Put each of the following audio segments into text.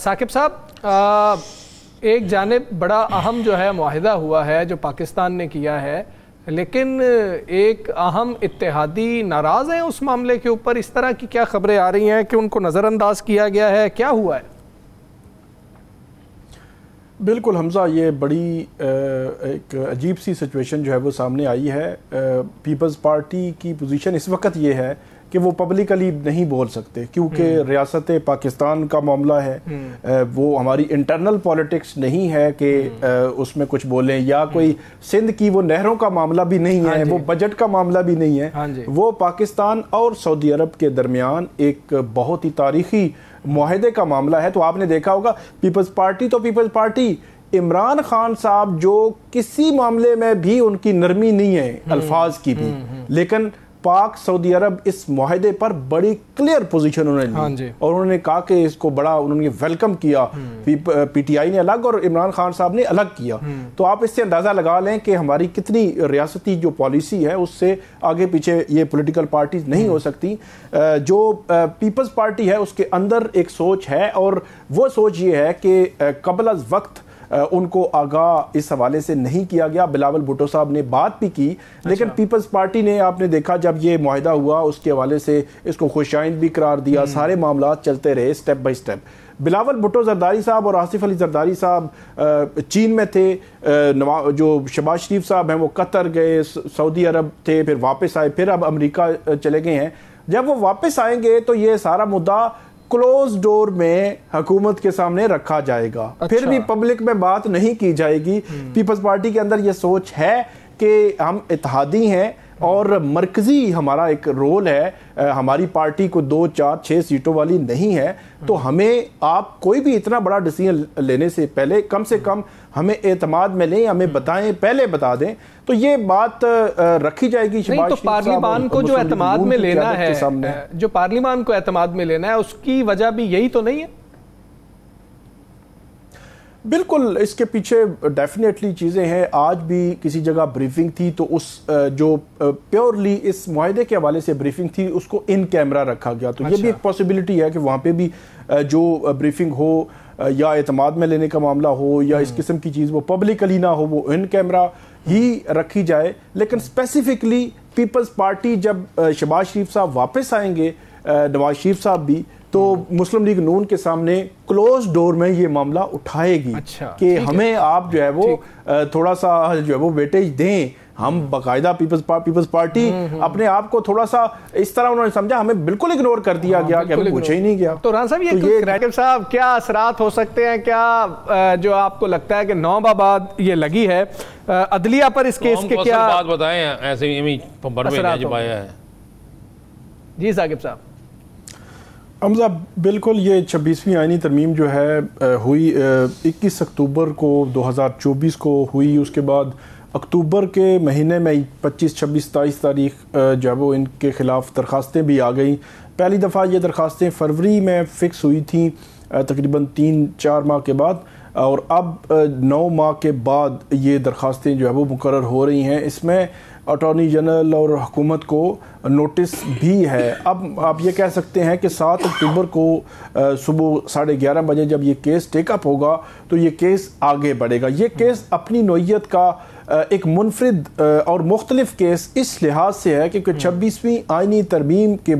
ثاقب صاحب، ایک جانب بڑا اہم جو ہے معاہدہ ہوا ہے جو پاکستان نے کیا ہے، لیکن ایک اہم اتحادی ناراض ہیں اس معاملے کے اوپر. اس طرح کی کیا خبریں آ رہی ہیں کہ ان کو نظر انداز کیا گیا ہے؟ کیا ہوا ہے؟ بالکل حمزہ، یہ بڑی ایک عجیب سی سچویشن جو ہے وہ سامنے آئی ہے. پیپلز پارٹی کی پوزیشن اس وقت یہ ہے کہ وہ پبلکلی نہیں بول سکتے کیونکہ ریاست پاکستان کا معاملہ ہے. وہ ہماری انٹرنل پالیٹکس نہیں ہے کہ اس میں کچھ بولیں، یا کوئی سندھ کی وہ نہروں کا معاملہ بھی نہیں ہے، وہ بجٹ کا معاملہ بھی نہیں ہے. وہ پاکستان اور سعودی عرب کے درمیان ایک بہت ہی تاریخی معاہدے کا معاملہ ہے. تو آپ نے دیکھا ہوگا پیپلز پارٹی تو پیپلز پارٹی، عمران خان صاحب جو کسی معاملے میں بھی ان کی نرمی نہیں ہے الفاظ کی بھی، لیکن پاک سعودی عرب اس معاہدے پر بڑی کلیئر پوزیشن انہوں نے لی اور انہوں نے کہا کہ اس کو بڑا انہوں نے ویلکم کیا. پی ٹی آئی نے الگ اور عمران خان صاحب نے الگ کیا. تو آپ اس سے اندازہ لگا لیں کہ ہماری کتنی ریاستی جو پالیسی ہے اس سے آگے پیچھے یہ پولیٹیکل پارٹیز نہیں ہو سکتی. جو پیپلز پارٹی ہے اس کے اندر ایک سوچ ہے، اور وہ سوچ یہ ہے کہ قبل از وقت ان کو آگاہ اس حوالے سے نہیں کیا گیا. بلاول بھٹو صاحب نے بات بھی کی، لیکن پیپلز پارٹی نے، آپ نے دیکھا جب یہ معاہدہ ہوا اس کے حوالے سے اس کو خوشائند بھی قرار دیا. سارے معاملات چلتے رہے step by step. Bilawal Bhutto Zardari صاحب اور آصف علی زرداری صاحب چین میں تھے، جو شہباز شریف صاحب ہیں وہ قطر گئے، سعودی عرب تھے، پھر واپس آئے، پھر اب امریکہ چلے گئے ہیں. جب وہ واپس آئیں گے تو یہ سارا مدعا کلوز ڈور میں حکومت کے سامنے رکھا جائے گا. پھر بھی پبلک میں بات نہیں کی جائے گی. پیپلز پارٹی کے اندر یہ سوچ ہے کہ ہم اتحادی ہیں اور مرکزی ہمارا ایک رول ہے. ہماری پارٹی کو 2 4 6 سیٹوں والی نہیں ہے، تو ہمیں آپ کوئی بھی اتنا بڑا ڈیسیژن لینے سے پہلے کم سے کم ہمیں اعتماد میں لیں، ہمیں بتائیں، پہلے بتا دیں. تو یہ بات رکھی جائے گی. تو پارلیمان کو جو اعتماد میں لینا ہے، جو پارلیمان کو اعتماد میں لینا ہے، اس کی وجہ بھی یہی تو نہیں ہے؟ بالکل، اس کے پیچھے ڈیفینیٹلی چیزیں ہیں. آج بھی کسی جگہ بریفنگ تھی تو اس جو پیورلی اس معاہدے کے حوالے سے بریفنگ تھی اس کو ان کیمرہ رکھا گیا. تو یہ بھی ایک پاسبلٹی ہے کہ وہاں پہ بھی جو بریفنگ ہو یا اعتماد میں لینے کا معاملہ ہو یا اس قسم کی چیز وہ پبلکلی نہ ہو، وہ ان کیمرہ ہی رکھی جائے. لیکن اسپیسیفکلی پیپلز پارٹی جب شہباز شریف صاحب واپس آئیں گے، نواز شریف صاحب بھی، تو مسلم لیگ نون کے سامنے کلوز ڈور میں یہ معاملہ اٹھائے گی کہ ہمیں آپ جو ہے وہ تھوڑا سا جو ہے وہ ویٹیج دیں. ہم باقاعدہ پیپلز پارٹی اپنے آپ کو تھوڑا سا اس طرح انہوں نے سمجھا ہمیں بالکل اگنور کر دیا گیا کہ ہمیں پوچھا ہی نہیں گیا. تو ران صاحب، یہ ثاقب صاحب کیا اثرات ہو سکتے ہیں؟ کیا جو آپ کو لگتا ہے کہ 9 ماہ بعد یہ لگی ہے عدلیہ پر اس کیس کے، کیا بات بتائیں ایسے ہی جب آیا ہے؟ جی ثاقب صاحب. حمزہ بالکل، یہ 26ویں آئینی ترمیم جو ہے ہوئی 21 اکتوبر کو 2024 کو ہوئی. اس کے بعد اکتوبر کے مہینے میں 25 26 27 تاریخ جو ہے وہ ان کے خلاف درخواستیں بھی آ گئیں. پہلی دفعہ یہ درخواستیں فروری میں فکس ہوئی تھیں تقریباً 3-4 ماہ کے بعد، اور اب 9 ماہ کے بعد یہ درخواستیں جو ہے وہ مقرر ہو رہی ہیں. اس میں اٹارنی جنرل اور حکومت کو نوٹس بھی ہے. اب آپ یہ کہہ سکتے ہیں کہ 7 اکتوبر کو صبح 11:30 بجے جب یہ کیس ٹیک اپ ہوگا تو یہ کیس آگے بڑھے گا. یہ کیس اپنی نوعیت کا ایک منفرد اور مختلف کیس اس لحاظ سے ہے کہ 26ویں آئینی ترمیم کے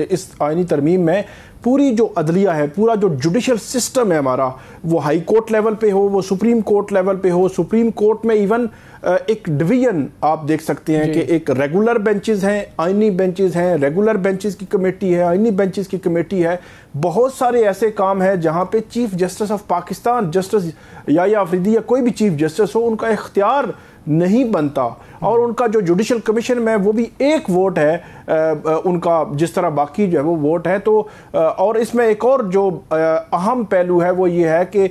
اس آئینی ترمیم میں پوری جو عدلیہ ہے، پورا جو جوڈیشل سسٹم ہے ہمارا، وہ ہائی کورٹ لیول پہ ہو، وہ سپریم کورٹ لیول پہ ہو. سپریم کورٹ میں ایون ایک ڈویژن آپ دیکھ سکتے ہیں کہ ایک ریگولر بینچز ہیں، آئینی بینچز ہیں، ریگولر بینچز کی کمیٹی ہے، آئینی بینچز کی کمیٹی ہے. بہت سارے ایسے کام ہیں جہاں پہ chief justice of Pakistan, justice یا آفریدی یا کوئی بھی چیف جسٹس ہو، ان کا اختیار نہیں بنتا. اور ان کا جو جوڈیشل کمیشن میں وہ بھی ایک ووٹ ہے ان کا، جس طرح باقی جو ہے وہ ووٹ ہے. تو اور اس میں ایک اور جو اہم پہلو ہے وہ یہ ہے کہ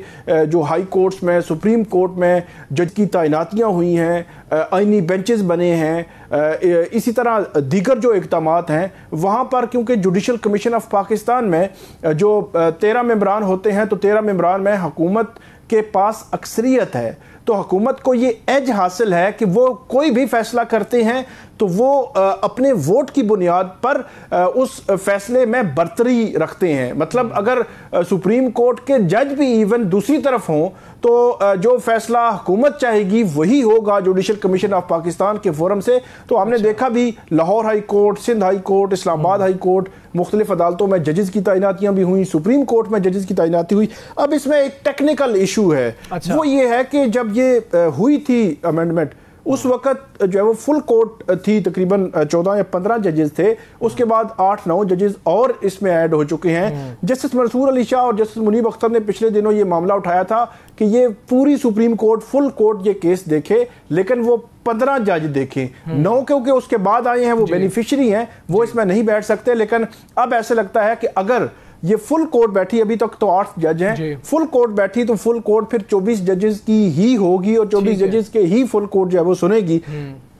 جو ہائی کورٹس میں، سپریم کورٹ میں جج کی تعیناتیاں ہوئی ہیں، آئینی بینچز بنے ہیں، اسی طرح دیگر جو اقدامات ہیں وہاں پر، کیونکہ جوڈیشل کمیشن آف پاکستان میں جو 13 ممبران ہوتے ہیں تو 13 ممبران میں حکومت کے پاس اکثریت ہے. تو حکومت کو یہ ایج حاصل ہے کہ وہ کوئی بھی فیصلہ کرتے ہیں تو وہ اپنے ووٹ کی بنیاد پر اس فیصلے میں برتری رکھتے ہیں. مطلب اگر سپریم کورٹ کے جج بھی ایون دوسری طرف ہوں تو جو فیصلہ حکومت چاہے گی وہی ہوگا جوڈیشل کمیشن آف پاکستان کے فورم سے. تو ہم نے دیکھا بھی Lahore high court, Sindh high court, Islamabad high court, مختلف عدالتوں میں ججز کی تعیناتیاں بھی ہوئیں, سپریم کورٹ میں ججز کی تعیناتی ہوئی. اب اس میں ایک ٹیکنیکل ایشو ہے, وہ یہ ہے کہ جب یہ ہوئی تھی امینڈمنٹ اس وقت جو ہے وہ فل کورٹ تھی, تقریباً 14 یا 15 ججز تھے, اس کے بعد 8-9 ججز اور اس میں ایڈ ہو چکے ہیں. جسٹس منصور علی شاہ اور جسٹس منیب اختر نے پچھلے دنوں یہ معاملہ اٹھایا تھا کہ یہ پوری سپریم کورٹ, فل کورٹ یہ کیس دیکھے, لیکن وہ 15 جج دیکھیں. 9 کیونکہ اس کے بعد آئے ہیں, وہ بینیفیشری ہیں, وہ اس میں نہیں بیٹھ سکتے. لیکن اب ایسے لگتا ہے کہ اگر یہ فل کورٹ بیٹھی, ابھی تک تو 8 جج ہیں, فل کورٹ بیٹھی تو فل کورٹ پھر 24 ججز کی ہی ہوگی اور 24 ججز کے ہی فل کورٹ جو ہے وہ سنے گی.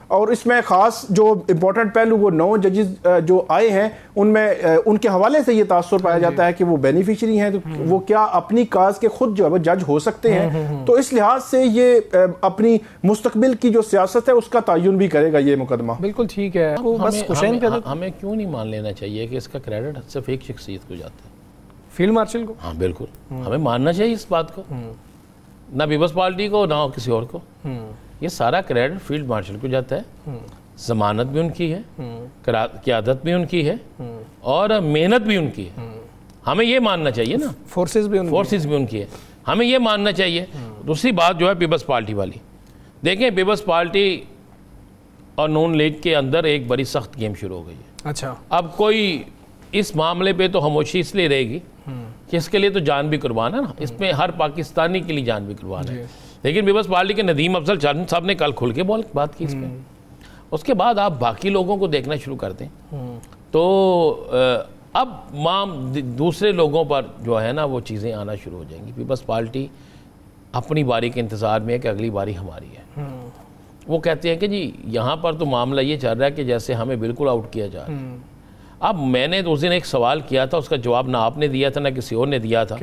اور اس میں خاص جو امپورٹنٹ پہلو وہ 9 ججز جو آئے ہیں ان میں ان کے حوالے سے یہ تاثر پایا جاتا ہے کہ وہ بینیفیشری ہیں, تو وہ کیا اپنی کاز کے خود جو ہے وہ جج ہو سکتے ہیں. تو اس لحاظ سے یہ اپنی مستقبل کی جو سیاست ہے اس کا تعین بھی کرے گا یہ مقدمہ. بالکل ٹھیک ہے. ہمیں کیوں نہیں مان لینا چاہیے کہ اس کا کریڈٹ صرف ایک شخصیت کو جاتا ہے, فیلڈ مارشل کو؟ ہاں بالکل, ہمیں ماننا چاہیے اس بات کو, نہ پیپلز پارٹی کو نہ کسی اور کو. یہ سارا کریڈٹ فیلڈ مارشل کو جاتا ہے. ضمانت بھی ان کی ہے, قیادت بھی ان کی ہے, اور محنت بھی ان کی ہے. ہمیں یہ ماننا چاہیے نا, فورسز بھی ان کی ہے, ہمیں یہ ماننا چاہیے. دوسری بات جو ہے پیپلز پارٹی والی, دیکھیں پیپلز پارٹی اور نون لیگ کے اندر ایک بڑی سخت گیم شروع ہو گئی ہے. اچھا, اب کوئی اس معاملے پہ تو خاموشی اس لیے رہے گی کہ اس کے لیے تو جان بھی قربان ہے نا, اس میں ہر پاکستانی کے لیے جان بھی قربان ہے. لیکن پیپلز پارٹی کے ندیم افضل صاحب نے کل کھل کے بات کی اس پہ. اس کے بعد آپ باقی لوگوں کو دیکھنا شروع کر دیں تو اب دوسرے لوگوں پر جو ہے نا وہ چیزیں آنا شروع ہو جائیں گی. پیپلز پارٹی اپنی باری کے انتظار میں ہے کہ اگلی باری ہماری ہے. وہ کہتے ہیں کہ جی یہاں پر تو معاملہ یہ چل رہا ہے کہ جیسے ہمیں بالکل آؤٹ کیا جا رہا ہے. اب میں نے اس دن ایک سوال کیا تھا, اس کا جواب نہ آپ نے دیا تھا نہ کسی اور نے دیا تھا,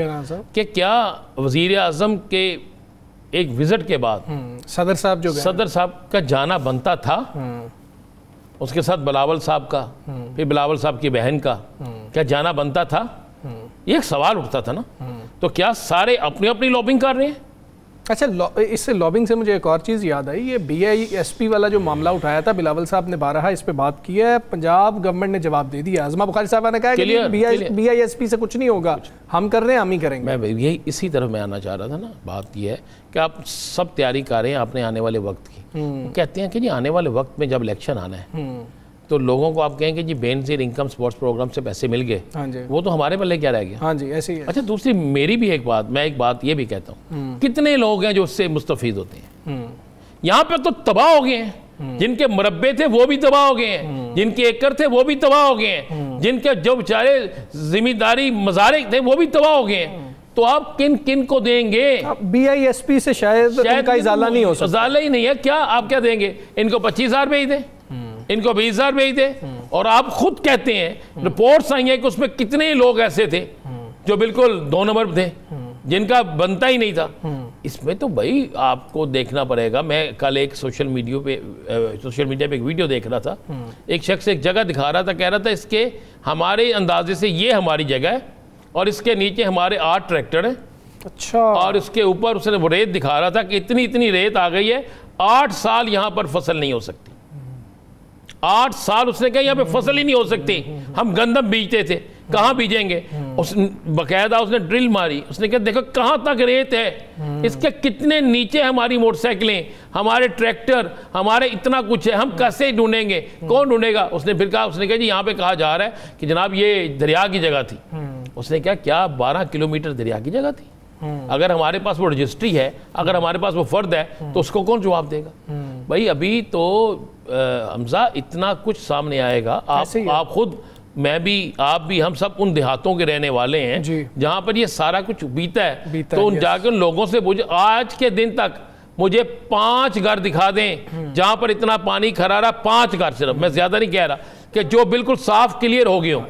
کہ کیا وزیر اعظم کے ایک وزٹ کے بعد صدر صاحب کا جانا بنتا تھا, اس کے ساتھ بلاول صاحب کا, پھر بلاول صاحب کی بہن کا, کیا جانا بنتا تھا؟ یہ ایک سوال اٹھتا تھا نا. تو کیا سارے اپنی اپنی لابنگ کر رہے ہیں؟ اچھا, اس سے لابنگ سے مجھے ایک اور چیز یاد آئی. یہ بی آئی ایس پی والا جو معاملہ اٹھایا تھا, بلاول صاحب نے بارہا اس پہ بات کی ہے, پنجاب گورنمنٹ نے جواب دے دیا. عظمہ بخاری صاحبہ نے کہا کہ بی آئی ایس پی سے کچھ نہیں ہوگا, ہم کر رہے ہیں, ہم ہی کریں گے. میں یہی اسی طرف میں آنا چاہ رہا تھا نا. بات یہ ہے کہ آپ سب تیاری کر رہے ہیں اپنے آنے والے وقت کی. کہتے ہیں کہ جی آنے والے وقت میں جب الیکشن آنا ہے تو لوگوں کو آپ کہیں کہ جی بے نظیر انکم سپورٹس پروگرام سے پیسے مل گئے, وہ تو ہمارے پلے کیا رہ گیا. ہاں جی, ایسے ہی ہے. اچھا, دوسری میری بھی ایک بات, میں ایک بات یہ بھی کہتا ہوں, کتنے لوگ ہیں جو اس سے مستفید ہوتے ہیں. یہاں پہ تو تباہ ہو گئے ہیں, جن کے مربع تھے وہ بھی تباہ ہو گئے ہیں, جن کے ایکڑ تھے وہ بھی تباہ ہو گئے ہیں, جن کے جو بیچارے زمینداری مزارع تھے وہ بھی تباہ ہو گئے ہیں. تو آپ کن کو دیں گے؟ بی آئی ایس پی سے شاید ان کا ازالہ نہیں ہو سکتا. ازالہ ہی نہیں ہے. کیا آپ کیا دیں گے؟ ان کو 25,000 بھیج دیں, ان کو 20,000 بھیج دیں. اور آپ خود کہتے ہیں, رپورٹس آئی ہیں کہ اس میں کتنے لوگ ایسے تھے جو بالکل 2 نمبر تھے, جن کا بنتا ہی نہیں تھا. اس میں تو بھائی آپ کو دیکھنا پڑے گا. میں کل ایک سوشل میڈیا پہ ایک ویڈیو دیکھ رہا تھا, ایک شخص ایک جگہ دکھا رہا تھا, کہہ رہا تھا اس کے ہمارے اندازے سے یہ ہماری جگہ ہے اور اس کے نیچے ہمارے 8 ٹریکٹر ہیں. اچھا, اور اس کے اوپر اس نے وہ ریت دکھا رہا تھا کہ اتنی ریت آ گئی ہے, 8 سال یہاں پر فصل نہیں ہو سکتی. 8 سال اس نے کہا یہاں پہ فصل ہی نہیں ہو سکتی. ہم گندم بیجتے تھے, کہاں بیجیں گے؟ باقاعدہ اس نے ڈرل ماری, اس نے کہا دیکھو کہاں تک ریت ہے, اس کے کتنے نیچے ہماری موٹر سائیکلیں, ہمارے ٹریکٹر, ہمارے اتنا کچھ ہے, ہم کیسے ڈھونڈیں گے؟ کون ڈھونڈے گا؟ اس نے پھر کہا, اس نے کہا جی یہاں پہ کہا جا رہا ہے کہ جناب یہ دریا کی جگہ تھی. اس نے کہا کیا 12 کلومیٹر دریا کی جگہ تھی؟ اگر ہمارے پاس وہ رجسٹری ہے, اگر ہمارے پاس وہ فرد ہے, تو اس کو کون جواب دے گا؟ بھائی ابھی تو حمزہ اتنا کچھ سامنے آئے گا. آپ خود, میں بھی, آپ بھی, ہم سب ان دیہاتوں کے رہنے والے ہیں جہاں پر یہ سارا کچھ بیتا ہے. تو ان جا کے ان لوگوں سے پوچھیں, آج کے دن تک مجھے 5 گھر دکھا دیں جہاں پر اتنا پانی کھرا رہا, 5 گھر صرف, میں زیادہ نہیں کہہ رہا, کہ جو بالکل صاف کلیئر ہو گئے ہوں.